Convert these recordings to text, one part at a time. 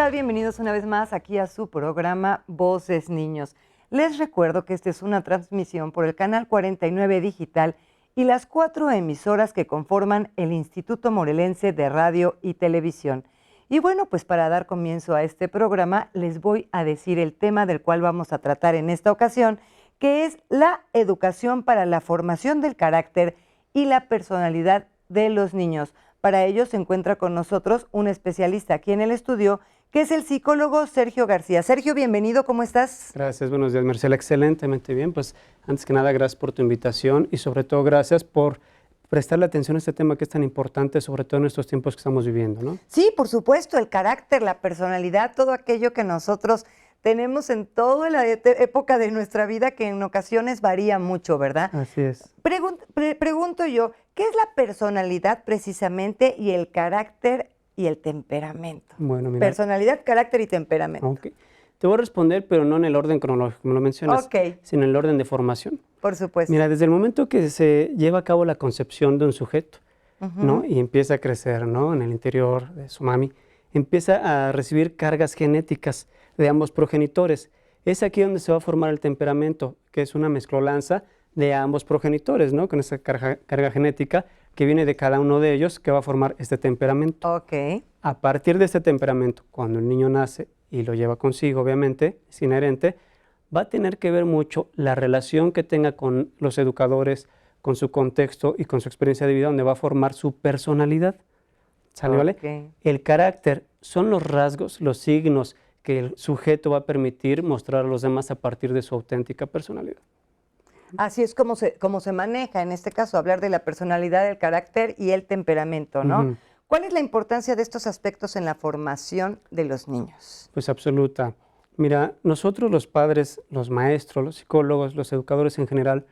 tal? Bienvenidos una vez más aquí a su programa Voces Niños. Les recuerdo que esta es una transmisión por el canal 49 Digital y las 4 emisoras que conforman el Instituto Morelense de Radio y Televisión. Y bueno, pues para dar comienzo a este programa les voy a decir el tema del cual vamos a tratar en esta ocasión, que es la educación para la formación del carácter y la personalidad de los niños. Para ello se encuentra con nosotros un especialista aquí en el estudio, que es el psicólogo Sergio García. Sergio, bienvenido, ¿cómo estás? Gracias, buenos días, Marcela, excelentemente bien. Pues antes que nada, gracias por tu invitación y sobre todo gracias por prestarle atención a este tema que es tan importante, sobre todo en estos tiempos que estamos viviendo, ¿no? Sí, por supuesto, el carácter, la personalidad, todo aquello que nosotros tenemos en toda la época de nuestra vida que en ocasiones varía mucho, ¿verdad? Así es. Pregunto yo, ¿qué es la personalidad precisamente y el carácter y el temperamento? Bueno, mira. Personalidad, carácter y temperamento. Okay. Te voy a responder, pero no en el orden cronológico, como lo mencionas, sino en el orden de formación. Por supuesto. Mira, desde el momento que se lleva a cabo la concepción de un sujeto, ¿no? Y empieza a crecer, ¿no? En el interior de su mami, empieza a recibir cargas genéticas de ambos progenitores. Es aquí donde se va a formar el temperamento, que es una mezcolanza de ambos progenitores, ¿no? Con esa carga genética que viene de cada uno de ellos, que va a formar este temperamento. Ok. A partir de este temperamento, cuando el niño nace y lo lleva consigo, obviamente, es inherente, va a tener que ver mucho la relación que tenga con los educadores, con su contexto y con su experiencia de vida, donde va a formar su personalidad. ¿Sale, vale? El carácter son los rasgos, los signos que el sujeto va a permitir mostrar a los demás a partir de su auténtica personalidad. Así es como se maneja, en este caso, hablar de la personalidad, el carácter y el temperamento, ¿no? ¿Cuál es la importancia de estos aspectos en la formación de los niños? Pues absoluta. Mira, nosotros los padres, los maestros, los psicólogos, los educadores en general,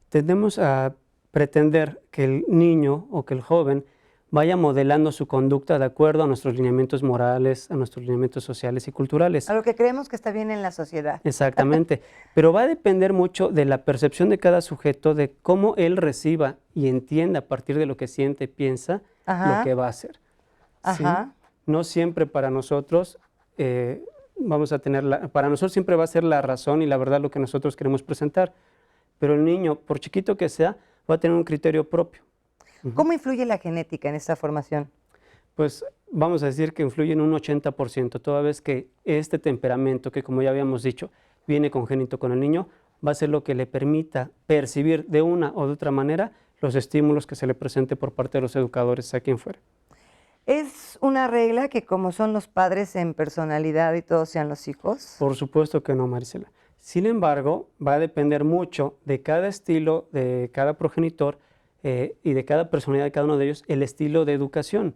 tendemos a pretender que el niño o que el joven vaya modelando su conducta de acuerdo a nuestros lineamientos morales, a nuestros lineamientos sociales y culturales. A lo que creemos que está bien en la sociedad. Exactamente, pero va a depender mucho de la percepción de cada sujeto, de cómo él reciba y entienda a partir de lo que siente y piensa lo que va a hacer. ¿Sí? No siempre para nosotros vamos a tener, para nosotros siempre va a ser la razón y la verdad lo que nosotros queremos presentar, pero el niño, por chiquito que sea, va a tener un criterio propio. ¿Cómo influye la genética en esta formación? Pues vamos a decir que influye en un 80%, toda vez que este temperamento, que como ya habíamos dicho, viene congénito con el niño, va a ser lo que le permita percibir de una o de otra manera los estímulos que se le presente por parte de los educadores, a quien fuera. ¿Es una regla que como son los padres en personalidad y todos sean los hijos? Por supuesto que no, Maricela. Sin embargo, va a depender mucho de cada estilo, de cada progenitor, y de cada personalidad de cada uno de ellos, el estilo de educación,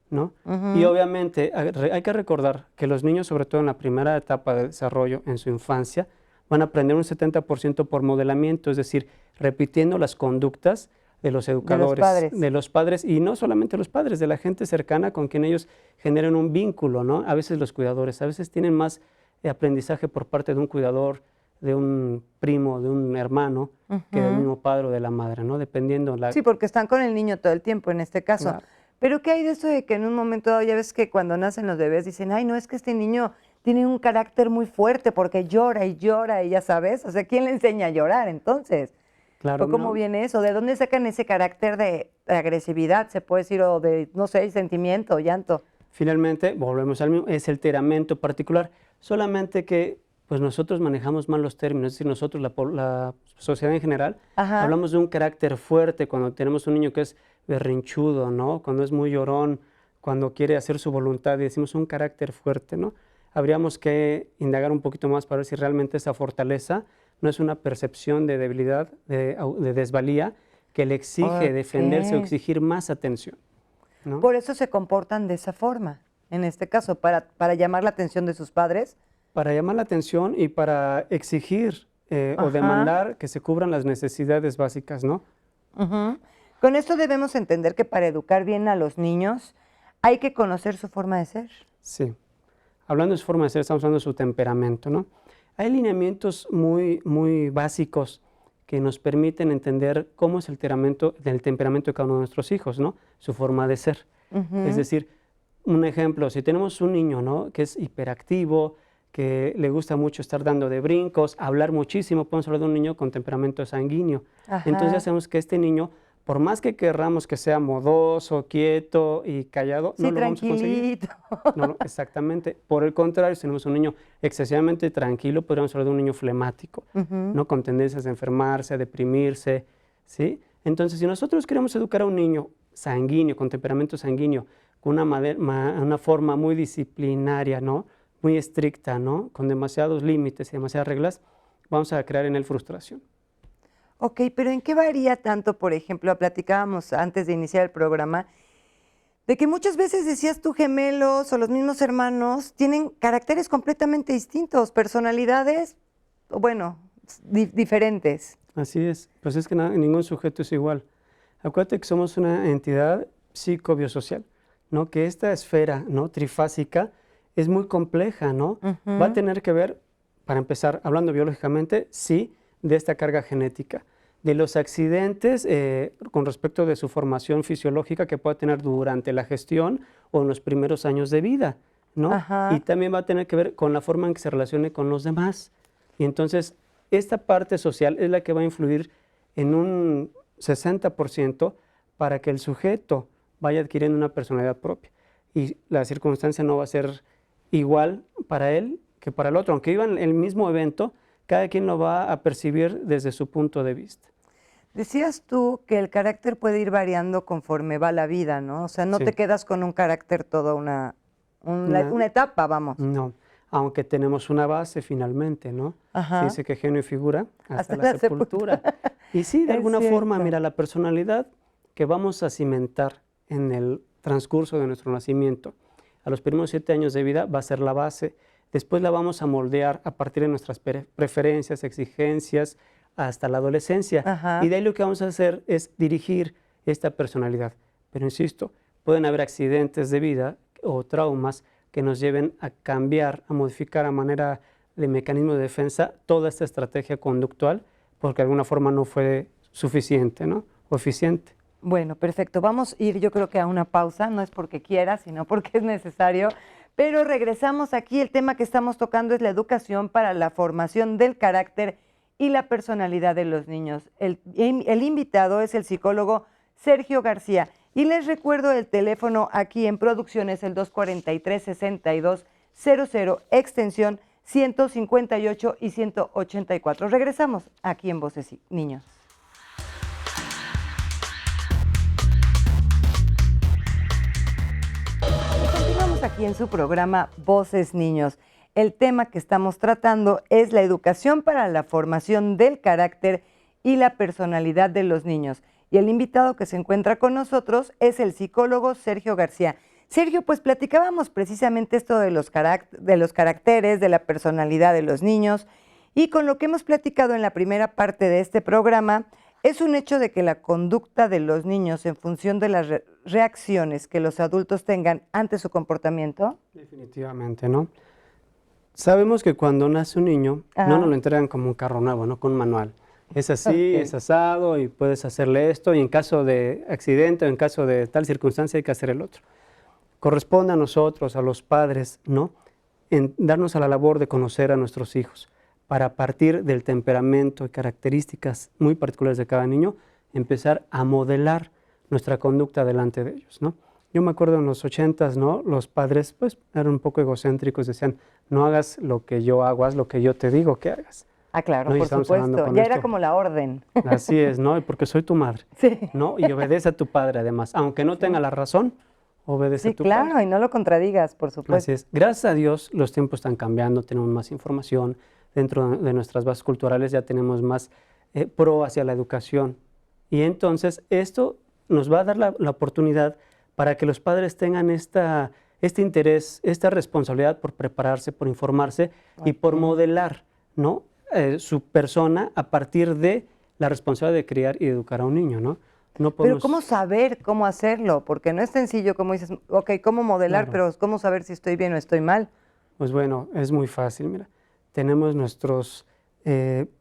¿no? Y obviamente hay que recordar que los niños, sobre todo en la primera etapa de desarrollo, en su infancia, van a aprender un 70% por modelamiento, es decir, repitiendo las conductas de los educadores, de los padres, y no solamente los padres, de la gente cercana con quien ellos generan un vínculo, ¿no? A veces los cuidadores, a veces tienen más aprendizaje por parte de un cuidador, de un primo, de un hermano, que del mismo padre o de la madre, ¿no? Dependiendo. Sí, porque están con el niño todo el tiempo en este caso. Claro. Pero ¿qué hay de eso de que en un momento dado, ya ves que cuando nacen los bebés dicen, ay, no, es que este niño tiene un carácter muy fuerte porque llora y ya sabes? O sea, ¿quién le enseña a llorar entonces? Claro, ¿Cómo viene eso? ¿De dónde sacan ese carácter de agresividad, se puede decir, o de, no sé, sentimiento, llanto? Finalmente, volvemos al mismo, es el temperamento particular, solamente que pues nosotros manejamos mal los términos, es decir, nosotros, la sociedad en general, hablamos de un carácter fuerte cuando tenemos un niño que es berrinchudo, ¿no? Cuando es muy llorón, cuando quiere hacer su voluntad, y decimos un carácter fuerte, ¿no? Habríamos que indagar un poquito más para ver si realmente esa fortaleza no es una percepción de debilidad, de desvalía, que le exige defenderse o exigir más atención, ¿no? Por eso se comportan de esa forma, en este caso, para llamar la atención de sus padres. Para llamar la atención y para exigir o demandar que se cubran las necesidades básicas, ¿no? Con esto debemos entender que para educar bien a los niños hay que conocer su forma de ser. Sí. Hablando de su forma de ser, estamos hablando de su temperamento, ¿no? Hay lineamientos muy, muy básicos que nos permiten entender cómo es el temperamento de cada uno de nuestros hijos, ¿no? Su forma de ser. Es decir, un ejemplo, si tenemos un niño, ¿no?, que es hiperactivo, que le gusta mucho estar dando de brincos, hablar muchísimo, podemos hablar de un niño con temperamento sanguíneo. Entonces ya Ajá. sabemos que este niño, por más que querramos que sea modoso, quieto y callado, no Sí, lo vamos a conseguir. tranquilito. No, exactamente. Por el contrario, si tenemos un niño excesivamente tranquilo, podríamos hablar de un niño flemático, Ujú. ¿no?, con tendencias a enfermarse, a deprimirse, ¿sí? Entonces, si nosotros queremos educar a un niño sanguíneo, con temperamento sanguíneo, con una forma muy disciplinaria, ¿no?, muy estricta, ¿no?, con demasiados límites y demasiadas reglas, vamos a crear en él frustración. Ok, pero ¿en qué varía tanto, por ejemplo, platicábamos antes de iniciar el programa, de que muchas veces decías tú gemelos o los mismos hermanos tienen caracteres completamente distintos, personalidades, o bueno, diferentes? Así es, pues es que ningún sujeto es igual. Acuérdate que somos una entidad psicobiosocial, ¿no?, que esta esfera, ¿no?, trifásica es muy compleja, ¿no? Va a Ujú. tener que ver, para empezar, hablando biológicamente, sí, de esta carga genética, de los accidentes con respecto de su formación fisiológica que pueda tener durante la gestión o en los primeros años de vida, ¿no? Y Ajá. también va a tener que ver con la forma en que se relacione con los demás. Y entonces, esta parte social es la que va a influir en un 60% para que el sujeto vaya adquiriendo una personalidad propia. Y la circunstancia no va a ser igual para él que para el otro. Aunque vivan el mismo evento, cada quien lo va a percibir desde su punto de vista. Decías tú que el carácter puede ir variando conforme va la vida, ¿no? O sea, no te Sí, quedas con un carácter toda una- una etapa, vamos. no, aunque tenemos una base finalmente, ¿no? Se Ajá. dice que genio y figura hasta Hasta la la sepultura. sepultura. Y sí, de Es alguna forma, cierto. mira, la personalidad que vamos a cimentar en el transcurso de nuestro nacimiento, a los primeros 7 años de vida va a ser la base. Después la vamos a moldear a partir de nuestras preferencias, exigencias, hasta la adolescencia. Y Ajá. de ahí lo que vamos a hacer es dirigir esta personalidad. Pero insisto, pueden haber accidentes de vida o traumas que nos lleven a cambiar, a modificar a manera de mecanismo de defensa toda esta estrategia conductual, porque de alguna forma no fue suficiente, ¿no?, o eficiente. Bueno, perfecto. Vamos a ir, yo creo que a una pausa, no es porque quiera, sino porque es necesario. Pero regresamos aquí. El tema que estamos tocando es la educación para la formación del carácter y la personalidad de los niños. El invitado es el psicólogo Sergio García. Y les recuerdo el teléfono aquí en producción es el 243-6200, extensión 158 y 184. Regresamos aquí en Voces Niños. Continuamos aquí en su programa Voces Niños. El tema que estamos tratando es la educación para la formación del carácter y la personalidad de los niños. Y el invitado que se encuentra con nosotros es el psicólogo Sergio García. Sergio, pues platicábamos precisamente esto de los caracteres, de la personalidad de los niños, y con lo que hemos platicado en la primera parte de este programa, es un hecho de que la conducta de los niños en función de las reacciones que los adultos tengan ante su comportamiento. Definitivamente, ¿no? Sabemos que cuando nace un niño, no nos Ajá. lo entregan como un carro nuevo, ¿no?, con un manual. Es así, Ok. es asado y puedes hacerle esto y en caso de accidente o en caso de tal circunstancia hay que hacer el otro. Corresponde a nosotros, a los padres, ¿no?, en darnos a la labor de conocer a nuestros hijos para a partir del temperamento y características muy particulares de cada niño, empezar a modelar nuestra conducta delante de ellos, ¿no? Yo me acuerdo en los 80s, ¿no?, los padres pues eran un poco egocéntricos, decían, no hagas lo que yo hago, haz lo que yo te digo que hagas, Ah, claro, ¿no? Y por estamos hablando supuesto. con Ya era esto, como la orden. así es, ¿no? Y porque soy tu madre, Sí, ¿no? Y obedece a tu padre además, aunque no tenga sí. la razón, obedece a Sí, tu padre. claro, y no lo contradigas, por Así supuesto. es. Gracias a Dios los tiempos están cambiando, tenemos más información, dentro de nuestras bases culturales ya tenemos más pro hacia la educación. Y entonces esto nos va a dar la oportunidad para que los padres tengan este interés, esta responsabilidad por prepararse, por informarse y por Ok. modelar, ¿no?, su persona a partir de la responsabilidad de criar y educar a un niño, ¿no? No Pero ¿cómo podemos, saber cómo hacerlo? Porque no es sencillo, como dices, ok, ¿cómo modelar? claro. Pero ¿cómo saber si estoy bien o estoy mal? Pues bueno, es muy fácil, mira. Tenemos nuestros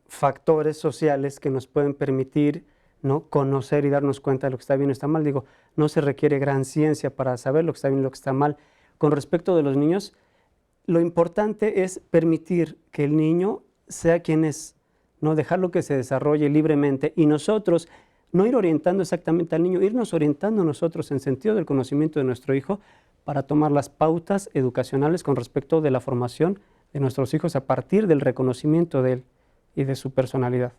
factores sociales que nos pueden permitir, ¿no?, conocer y darnos cuenta de lo que está bien o está mal. Digo, no se requiere gran ciencia para saber lo que está bien y lo que está mal. con respecto de los niños, lo importante es permitir que el niño sea quien es, ¿no? Dejarlo que se desarrolle libremente y nosotros no ir orientando exactamente al niño, irnos orientando nosotros en sentido del conocimiento de nuestro hijo para tomar las pautas educacionales con respecto de la formación de nuestros hijos a partir del reconocimiento de él y de su personalidad.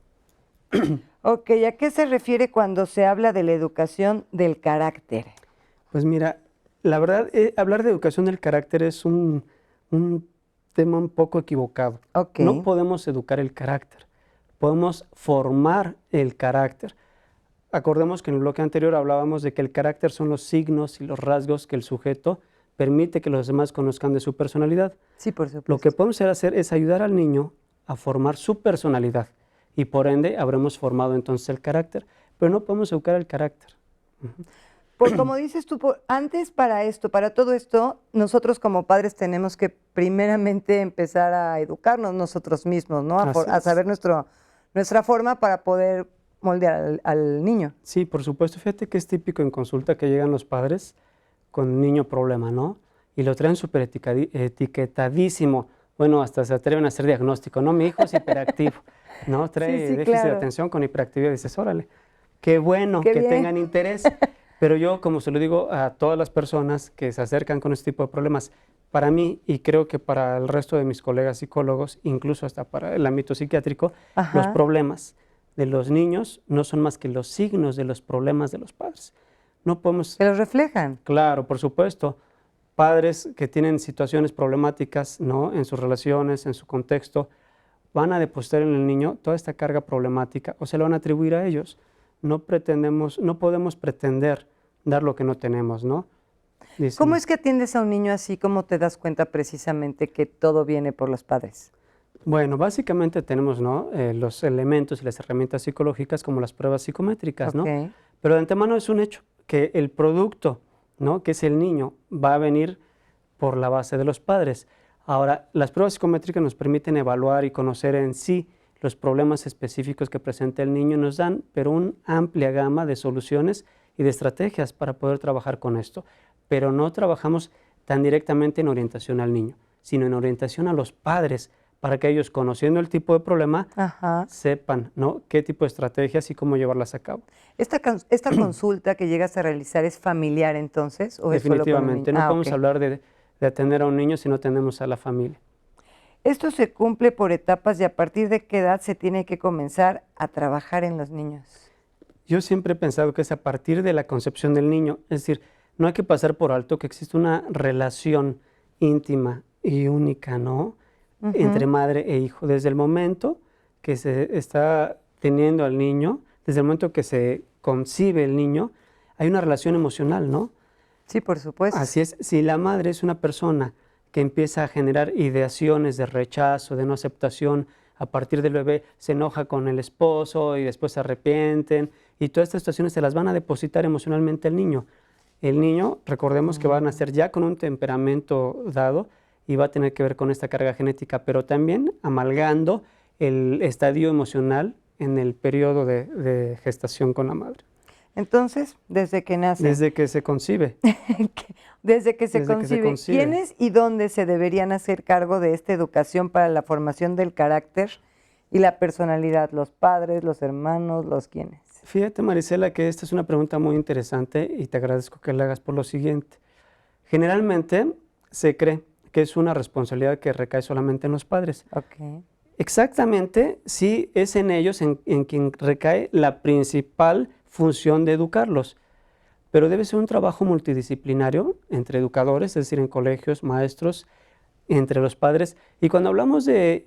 Ok, ¿a qué se refiere cuando se habla de la educación del carácter? Pues mira, la verdad, hablar de educación del carácter es un tema un poco equivocado. Ok. No podemos educar el carácter, podemos formar el carácter. Acordemos que en el bloque anterior hablábamos de que el carácter son los signos y los rasgos que el sujeto permite que los demás conozcan de su personalidad. Sí, por supuesto. Lo que podemos hacer es ayudar al niño a formar su personalidad y por ende habremos formado entonces el carácter, pero no podemos educar el carácter. Por como dices tú, antes para todo esto, nosotros como padres tenemos que primeramente empezar a educarnos nosotros mismos, ¿no? A saber nuestra forma para poder moldear al niño. Sí, por supuesto. Fíjate que es típico en consulta que llegan los padres con un niño problema, ¿no? Y lo traen súper etiquetadísimo. Bueno, hasta se atreven a hacer diagnóstico, ¿no? Mi hijo es hiperactivo, ¿no? Trae déficit de atención con hiperactividad. Dices, órale, qué bueno que tengan interés. Pero yo, como se lo digo a todas las personas que se acercan con este tipo de problemas, para mí, y creo que para el resto de mis colegas psicólogos, incluso hasta para el ámbito psiquiátrico, los problemas de los niños no son más que los signos de los problemas de los padres. No podemos... ¿Que los reflejan? Claro, por supuesto. Padres que tienen situaciones problemáticas, ¿no? En sus relaciones, en su contexto, van a depositar en el niño toda esta carga problemática o se lo van a atribuir a ellos. No podemos pretender dar lo que no tenemos, ¿no? Dicen, ¿cómo es que atiendes a un niño así? ¿Cómo te das cuenta precisamente que todo viene por los padres? Bueno, básicamente tenemos, ¿no? Los elementos y las herramientas psicológicas como las pruebas psicométricas, ¿no? Pero de antemano es un hecho que el producto, ¿no? Que es el niño, va a venir por la base de los padres. Ahora, las pruebas psicométricas nos permiten evaluar y conocer en sí los problemas específicos que presenta el niño, nos dan pero una amplia gama de soluciones y de estrategias para poder trabajar con esto. Pero no trabajamos tan directamente en orientación al niño, sino en orientación a los padres, para que ellos, conociendo el tipo de problema, sepan, ¿no? qué tipo de estrategias y cómo llevarlas a cabo. ¿Esta consulta que llegas a realizar es familiar entonces? ¿O definitivamente, es solo no podemos hablar de atender a un niño si no atendemos a la familia. ¿Esto se cumple por etapas y a partir de qué edad se tiene que comenzar a trabajar en los niños? Yo siempre he pensado que es a partir de la concepción del niño, es decir, no hay que pasar por alto que existe una relación íntima y única, ¿no? Entre madre e hijo, desde el momento que se está teniendo al niño, desde el momento que se concibe el niño, hay una relación emocional, ¿no? Sí, por supuesto. Así es, si la madre es una persona que empieza a generar ideaciones de rechazo, de no aceptación, a partir del bebé se enoja con el esposo y después se arrepienten, y todas estas situaciones se las van a depositar emocionalmente al niño. El niño, recordemos que va a nacer ya con un temperamento dado, y va a tener que ver con esta carga genética, pero también amalgando el estadio emocional en el periodo de gestación con la madre. Entonces, desde que nace. Desde que se concibe. Desde que se concibe. ¿Quiénes y dónde se deberían hacer cargo de esta educación para la formación del carácter y la personalidad? ¿Los padres, los hermanos, los quiénes? Fíjate, Marisela, que esta es una pregunta muy interesante y te agradezco que la hagas por lo siguiente. Generalmente se cree que es una responsabilidad que recae solamente en los padres. Exactamente, sí es en ellos en quien recae la principal función de educarlos, pero debe ser un trabajo multidisciplinario entre educadores, es decir, en colegios, maestros, entre los padres. Y cuando hablamos de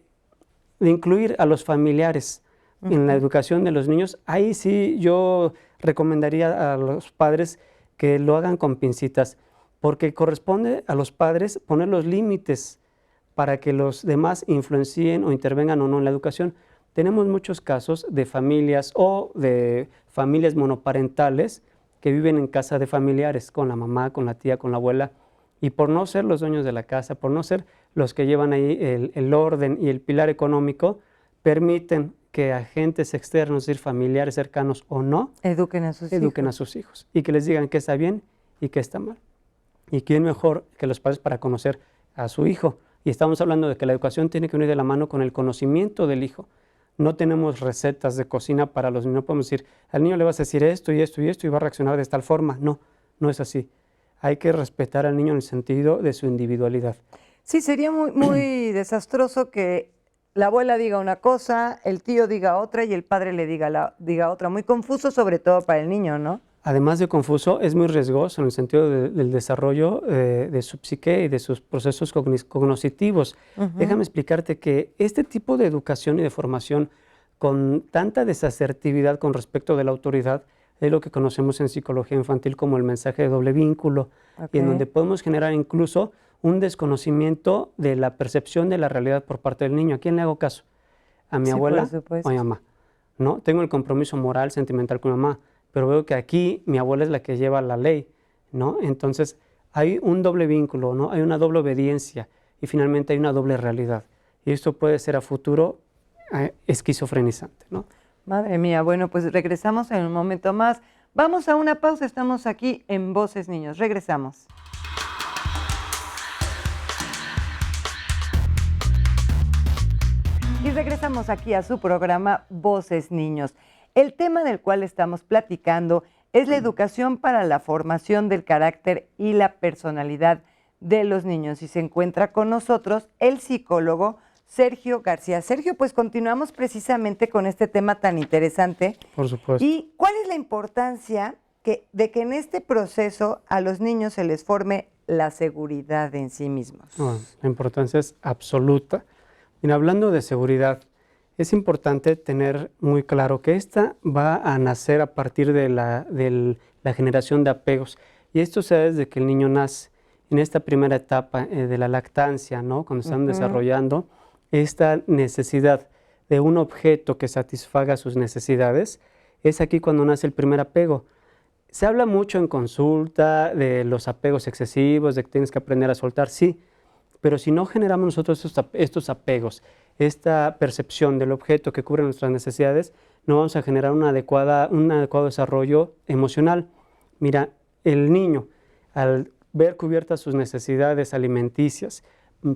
incluir a los familiares en la educación de los niños, ahí sí yo recomendaría a los padres que lo hagan con pincitas, porque corresponde a los padres poner los límites para que los demás influencien o intervengan o no en la educación. Tenemos muchos casos de familias o de familias monoparentales que viven en casa de familiares, con la mamá, con la tía, con la abuela, y por no ser los dueños de la casa, por no ser los que llevan ahí el orden y el pilar económico, permiten que agentes externos, es decir, familiares cercanos o no, eduquen a sus hijos y que les digan qué está bien y qué está mal. ¿Y quién mejor que los padres para conocer a su hijo? Y estamos hablando de que la educación tiene que venir de la mano con el conocimiento del hijo. No tenemos recetas de cocina para los niños. No podemos decir, al niño le vas a decir esto y esto y esto y va a reaccionar de tal forma. No, no es así. Hay que respetar al niño en el sentido de su individualidad. Sí, sería muy desastroso que la abuela diga una cosa, el tío diga otra y el padre le diga otra. Muy confuso, sobre todo para el niño, ¿no? Además de confuso, es muy riesgoso en el sentido del desarrollo de su psique y de sus procesos cognitivos. Déjame explicarte que este tipo de educación y de formación con tanta desasertividad con respecto de la autoridad es lo que conocemos en psicología infantil como el mensaje de doble vínculo, y en donde podemos generar incluso un desconocimiento de la percepción de la realidad por parte del niño. ¿A quién le hago caso? ¿A mi abuela o a mi mamá? ¿No? Tengo el compromiso moral, sentimental con mi mamá, pero veo que aquí mi abuela es la que lleva la ley, ¿no? Entonces hay un doble vínculo, ¿no? Hay una doble obediencia y finalmente hay una doble realidad. Y esto puede ser a futuro esquizofrenizante, ¿no? Madre mía, bueno, pues regresamos en un momento más. Vamos a una pausa, estamos aquí en Voces Niños. Regresamos. Y regresamos aquí a su programa Voces Niños. El tema del cual estamos platicando es la educación para la formación del carácter y la personalidad de los niños. Y se encuentra con nosotros el psicólogo Sergio García. Sergio, pues continuamos precisamente con este tema tan interesante. Por supuesto. ¿Y cuál es la importancia de que en este proceso a los niños se les forme la seguridad en sí mismos? Bueno, la importancia es absoluta. Mira, hablando de seguridad, es importante tener muy claro que esta va a nacer a partir de la generación de apegos. Y esto se da desde que el niño nace. En esta primera etapa de la lactancia, ¿no? Cuando están desarrollando, esta necesidad de un objeto que satisfaga sus necesidades, es aquí cuando nace el primer apego. Se habla mucho en consulta de los apegos excesivos, de que tienes que aprender a soltar, sí, pero si no generamos nosotros estos apegos, esta percepción del objeto que cubre nuestras necesidades, no vamos a generar un adecuado desarrollo emocional. Mira, el niño, al ver cubiertas sus necesidades alimenticias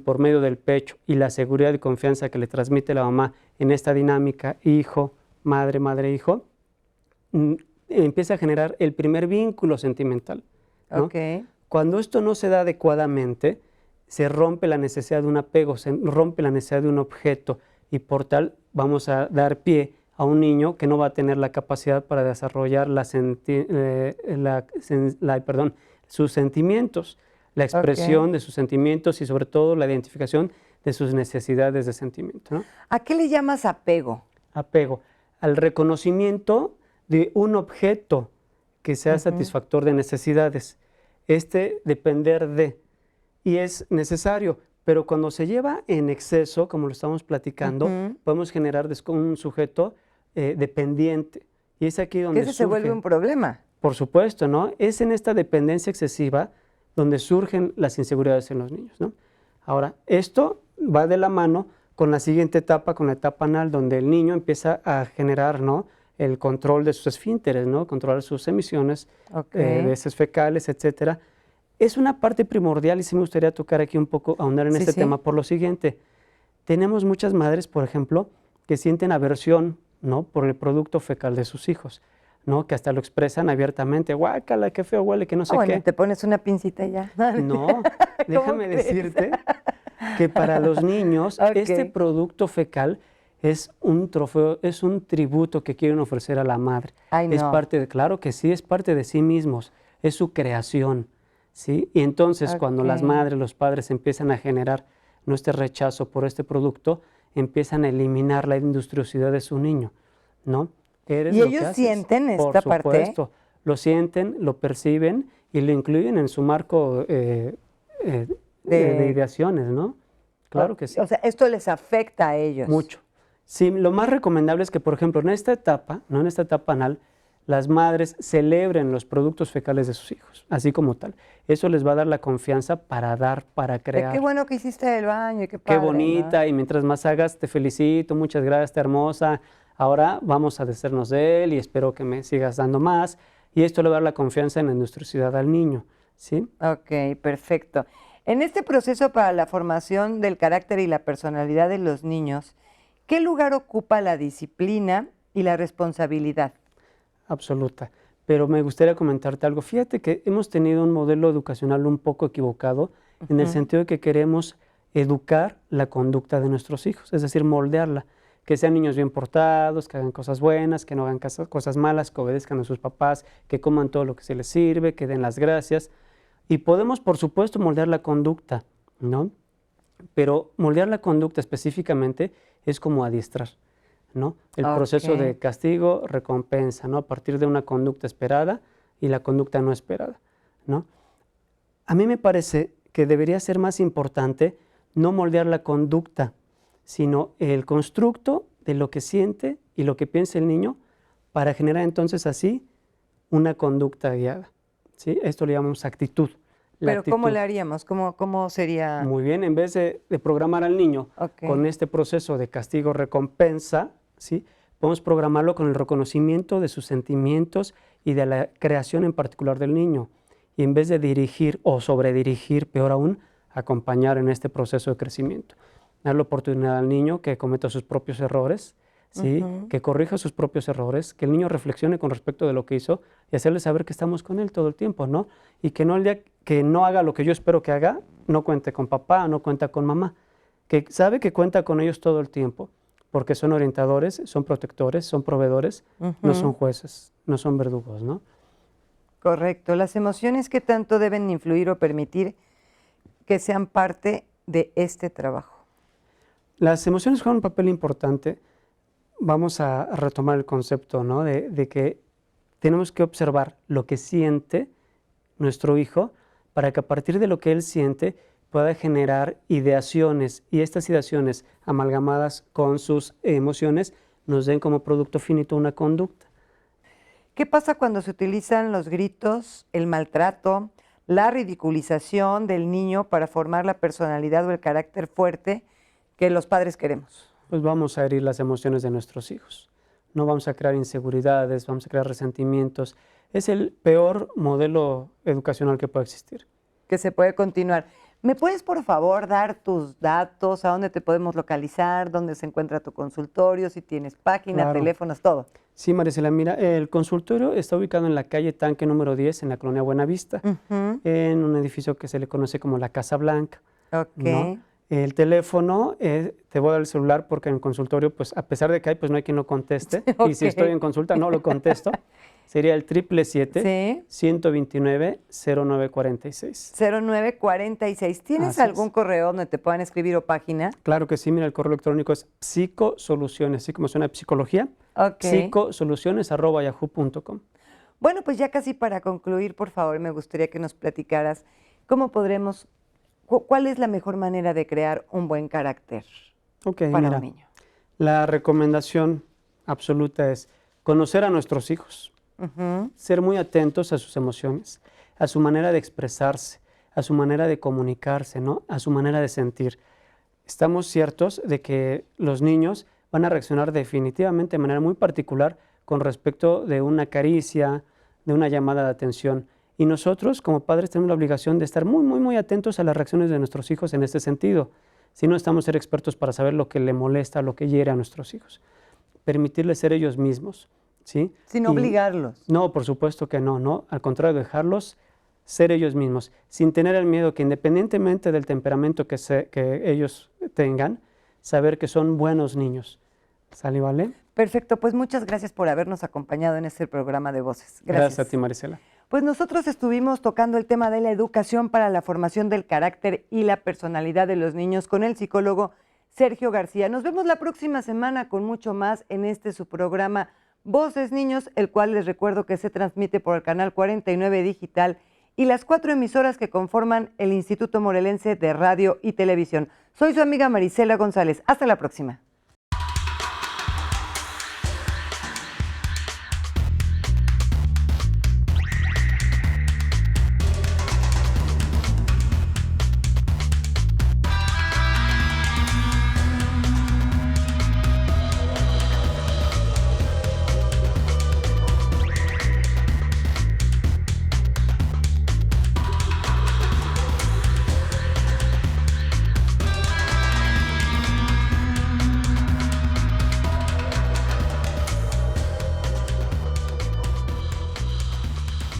por medio del pecho y la seguridad y confianza que le transmite la mamá en esta dinámica hijo, madre, madre-hijo, empieza a generar el primer vínculo sentimental, ¿no? Okay. Cuando esto no se da adecuadamente, se rompe la necesidad de un apego, se rompe la necesidad de un objeto y por tal vamos a dar pie a un niño que no va a tener la capacidad para desarrollar sus sentimientos, la expresión de sus sentimientos y sobre todo la identificación de sus necesidades de sentimiento, ¿no? ¿A qué le llamas apego? Apego al reconocimiento de un objeto que sea satisfactor de necesidades. Depender de, y es necesario, pero cuando se lleva en exceso, como lo estamos platicando, podemos generar un sujeto dependiente. Y es aquí donde ese se vuelve un problema. Por supuesto, ¿no? Es en esta dependencia excesiva donde surgen las inseguridades en los niños, ¿no? Ahora, esto va de la mano con la siguiente etapa, con la etapa anal, donde el niño empieza a generar, ¿no?, el control de sus esfínteres, ¿no?, controlar sus emisiones de heces fecales, etcétera. Es una parte primordial y sí me gustaría tocar aquí un poco, ahondar en este tema por lo siguiente. Tenemos muchas madres, por ejemplo, que sienten aversión, ¿no?, por el producto fecal de sus hijos, ¿no?, que hasta lo expresan abiertamente, guácala, qué feo huele, que no sé qué. Bueno, te pones una pincita y ya. No, déjame decirte que para los niños este producto fecal es un trofeo, es un tributo que quieren ofrecer a la madre. Ay, no. Es parte de, claro que sí, es parte de sí mismos, es su creación, ¿sí? Y entonces cuando las madres, los padres empiezan a generar este rechazo por este producto, empiezan a eliminar la industriosidad de su niño, ¿no? ¿Y ellos sienten esta parte? Por supuesto, lo sienten, lo perciben y lo incluyen en su marco de ideaciones, ¿no? Claro que sí. O sea, esto les afecta a ellos. Mucho. Sí, lo más recomendable es que, por ejemplo, en esta etapa, ¿no?, en esta etapa anal, las madres celebren los productos fecales de sus hijos, así como tal. Eso les va a dar la confianza para dar, para crear. Qué bueno que hiciste el baño, qué padre, qué bonita, ¿no? Y mientras más hagas, te felicito, muchas gracias, está hermosa. Ahora vamos a deshacernos de él y espero que me sigas dando más. Y esto le va a dar la confianza en la industriosidad al niño, ¿sí? Ok, perfecto. En este proceso para la formación del carácter y la personalidad de los niños, ¿qué lugar ocupa la disciplina y la responsabilidad? Absoluta. Pero me gustaría comentarte algo. Fíjate que hemos tenido un modelo educacional un poco equivocado en el sentido de que queremos educar la conducta de nuestros hijos, es decir, moldearla, que sean niños bien portados, que hagan cosas buenas, que no hagan cosas malas, que obedezcan a sus papás, que coman todo lo que se les sirve, que den las gracias. Y podemos, por supuesto, moldear la conducta, ¿no? Pero moldear la conducta específicamente es como adiestrar, ¿no? El proceso de castigo, recompensa, ¿no? A partir de una conducta esperada y la conducta no esperada, ¿no? A mí me parece que debería ser más importante no moldear la conducta, sino el constructo de lo que siente y lo que piensa el niño para generar entonces así una conducta guiada, ¿sí? Esto le llamamos actitud. Pero ¿cómo le haríamos? ¿Cómo sería? Muy bien, en vez de programar al niño con este proceso de castigo-recompensa, ¿sí? Podemos programarlo con el reconocimiento de sus sentimientos y de la creación en particular del niño. Y en vez de dirigir o sobredirigir, peor aún, acompañar en este proceso de crecimiento. Dar la oportunidad al niño que cometa sus propios errores, ¿sí? Que corrija sus propios errores, que el niño reflexione con respecto de lo que hizo y hacerle saber que estamos con él todo el tiempo, ¿no? Y que no el día que no haga lo que yo espero que haga, no cuente con papá, no cuenta con mamá, que sabe que cuenta con ellos todo el tiempo, porque son orientadores, son protectores, son proveedores, no son jueces, no son verdugos, ¿no? Correcto. Las emociones, ¿qué tanto deben influir o permitir que sean parte de este trabajo? Las emociones juegan un papel importante. Vamos a retomar el concepto, ¿no? de que tenemos que observar lo que siente nuestro hijo para que a partir de lo que él siente pueda generar ideaciones y estas ideaciones amalgamadas con sus emociones nos den como producto finito una conducta. ¿Qué pasa cuando se utilizan los gritos, el maltrato, la ridiculización del niño para formar la personalidad o el carácter fuerte que los padres queremos? Pues vamos a herir las emociones de nuestros hijos. No vamos a crear inseguridades, vamos a crear resentimientos. Es el peor modelo educacional que puede existir. Que se puede continuar. ¿Me puedes, por favor, dar tus datos, a dónde te podemos localizar, dónde se encuentra tu consultorio, si tienes página, teléfonos, todo? Sí, Marisela, mira, el consultorio está ubicado en la calle Tanque número 10, en la colonia Buenavista, en un edificio que se le conoce como la Casa Blanca, ¿no? El teléfono, te voy a dar el celular porque en el consultorio, pues a pesar de que hay, pues no hay quien lo conteste. Y si estoy en consulta, no lo contesto. Sería el 777-129-0946. 0946. ¿Tienes algún correo donde te puedan escribir o página? Claro que sí, mira, el correo electrónico es psicosoluciones, así como suena psicología, psicosoluciones@yahoo.com. Bueno, pues ya casi para concluir, por favor, me gustaría que nos platicaras cómo podremos, cuál es la mejor manera de crear un buen carácter para un niño. La recomendación absoluta es conocer a nuestros hijos, ser muy atentos a sus emociones, a su manera de expresarse, a su manera de comunicarse, ¿no? A su manera de sentir. Estamos ciertos de que los niños van a reaccionar definitivamente de manera muy particular con respecto de una caricia, de una llamada de atención. Y nosotros, como padres, tenemos la obligación de estar muy, muy, muy atentos a las reacciones de nuestros hijos en este sentido. Si no estamos ser expertos para saber lo que le molesta, lo que hiere a nuestros hijos. Permitirles ser ellos mismos, ¿sí? Sin obligarlos. No, por supuesto que no, no. Al contrario, dejarlos ser ellos mismos, sin tener el miedo que independientemente del temperamento que ellos tengan, saber que son buenos niños. ¿Sale, vale? Perfecto, pues muchas gracias por habernos acompañado en este programa de Voces. Gracias a ti, Marisela. Pues nosotros estuvimos tocando el tema de la educación para la formación del carácter y la personalidad de los niños con el psicólogo Sergio García. Nos vemos la próxima semana con mucho más en su programa Voces Niños, el cual les recuerdo que se transmite por el canal 49 Digital y las 4 emisoras que conforman el Instituto Morelense de Radio y Televisión. Soy su amiga Marisela González. Hasta la próxima.